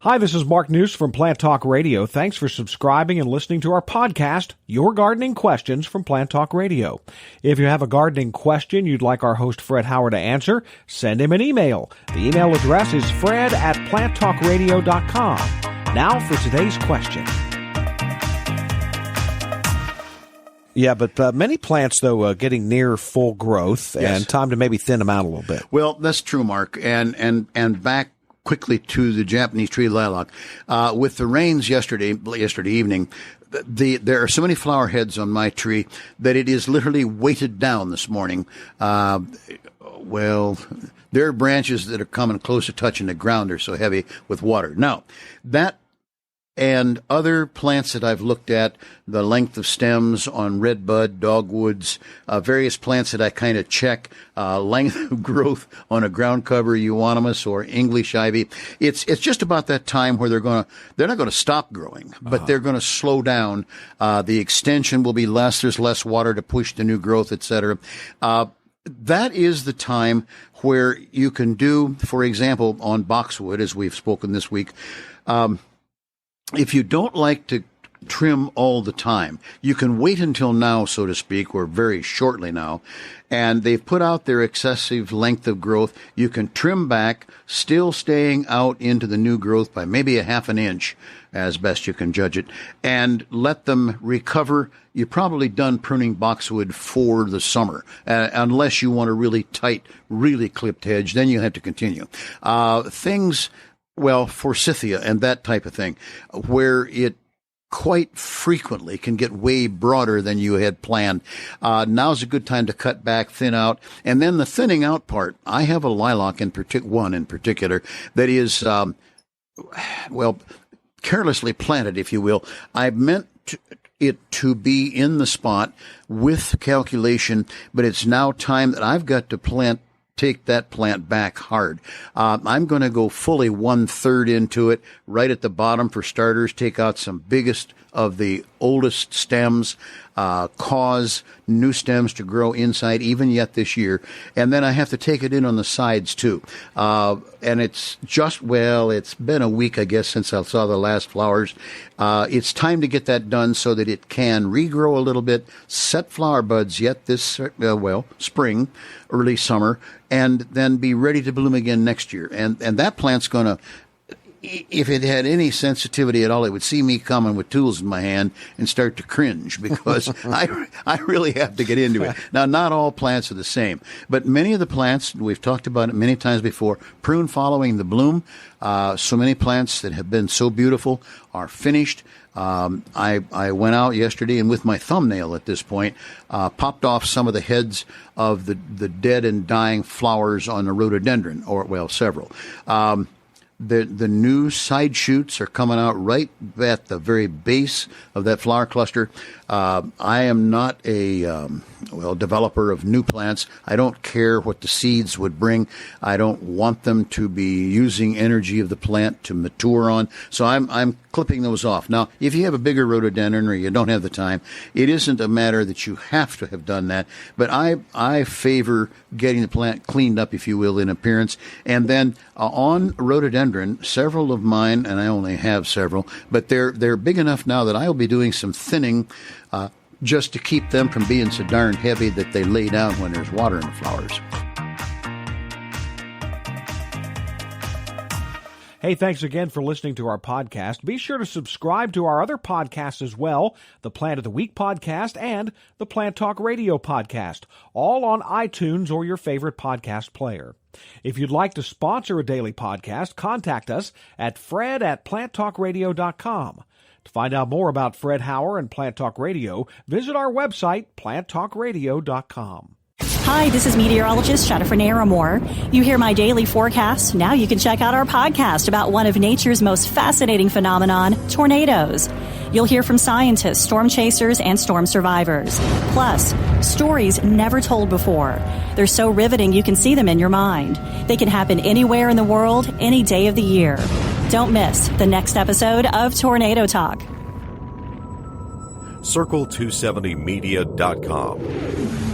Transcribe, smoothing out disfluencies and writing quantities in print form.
Hi, this is Mark News from Plant Talk Radio. Thanks for subscribing and listening to our podcast, Your Gardening Questions from Plant Talk Radio. If you have a gardening question you'd like our host Fred Howard to answer, send him an email. The email address is fred@planttalkradio.com. Now for today's question. Yeah, but many plants, though, getting near full growth, Yes. and time to maybe thin them out a little bit. Well, that's true, Mark. And back quickly to the Japanese tree lilac. With the rains yesterday evening, there are so many flower heads on my tree that it is literally weighted down this morning. Well, there are branches that are coming close to touching the ground. They're so heavy with water. Now, that and other plants that I've looked at, the length of stems on redbud, dogwoods, various plants that I kind of check, length of growth on a ground cover euonymus or English ivy. It's just about that time where they're not going to stop growing, but they're going to slow down. The extension will be less. There's less water to push the new growth, etc. That is the time where you can do, for example, on boxwood, as we've spoken this week, if you don't like to trim all the time, you can wait until now, so to speak, or very shortly now, and they've put out their excessive length of growth. You can trim back, still staying out into the new growth by maybe a half an inch, as best you can judge it, and let them recover. You're probably done pruning boxwood for the summer, unless you want a really tight, really clipped hedge. Then you have to continue. Forsythia and that type of thing, where it quite frequently can get way broader than you had planned. Now's a good time to cut back, thin out. And then the thinning out part, I have a lilac one in particular that is, carelessly planted, if you will. I meant it to be in the spot with calculation, but it's now time that I've got to take that plant back hard. I'm going to go fully 1/3 into it, right at the bottom for starters, take out some biggest of the oldest stems, cause new stems to grow inside even yet this year. And then I have to take it in on the sides too. And it's been a week, I guess, since I saw the last flowers. It's time to get that done so that it can regrow a little bit, set flower buds yet this, spring, early summer, and then be ready to bloom again next year. And that plant's going to, if it had any sensitivity at all, it would see me coming with tools in my hand and start to cringe because I really have to get into it. Now, not all plants are the same, but many of the plants, we've talked about it many times before, prune following the bloom. So many plants that have been so beautiful are finished. I went out yesterday and with my thumbnail at this point, popped off some of the heads of the dead and dying flowers on the rhododendron, several. The new side shoots are coming out right at the very base of that flower cluster. I am not a developer of new plants. I don't care what the seeds would bring. I don't want them to be using energy of the plant to mature on. So I'm clipping those off. Now, if you have a bigger rhododendron or you don't have the time, it isn't a matter that you have to have done that. But I favor getting the plant cleaned up, if you will, in appearance. And then on rhododendron, several of mine, and I only have several, but they're big enough now that I will be doing some thinning just to keep them from being so darn heavy that they lay down when there's water in the flowers. Hey, thanks again for listening to our podcast. Be sure to subscribe to our other podcasts as well, the Plant of the Week podcast and the Plant Talk Radio podcast, all on iTunes or your favorite podcast player. If you'd like to sponsor a daily podcast, contact us at fred@planttalkradio.com. To find out more about Fred Howard and Plant Talk Radio, visit our website, planttalkradio.com. Hi, this is meteorologist Jennifer Naramore. You hear my daily forecast. Now you can check out our podcast about one of nature's most fascinating phenomenon, tornadoes. You'll hear from scientists, storm chasers, and storm survivors. Plus, stories never told before. They're so riveting you can see them in your mind. They can happen anywhere in the world, any day of the year. Don't miss the next episode of Tornado Talk. Circle270media.com.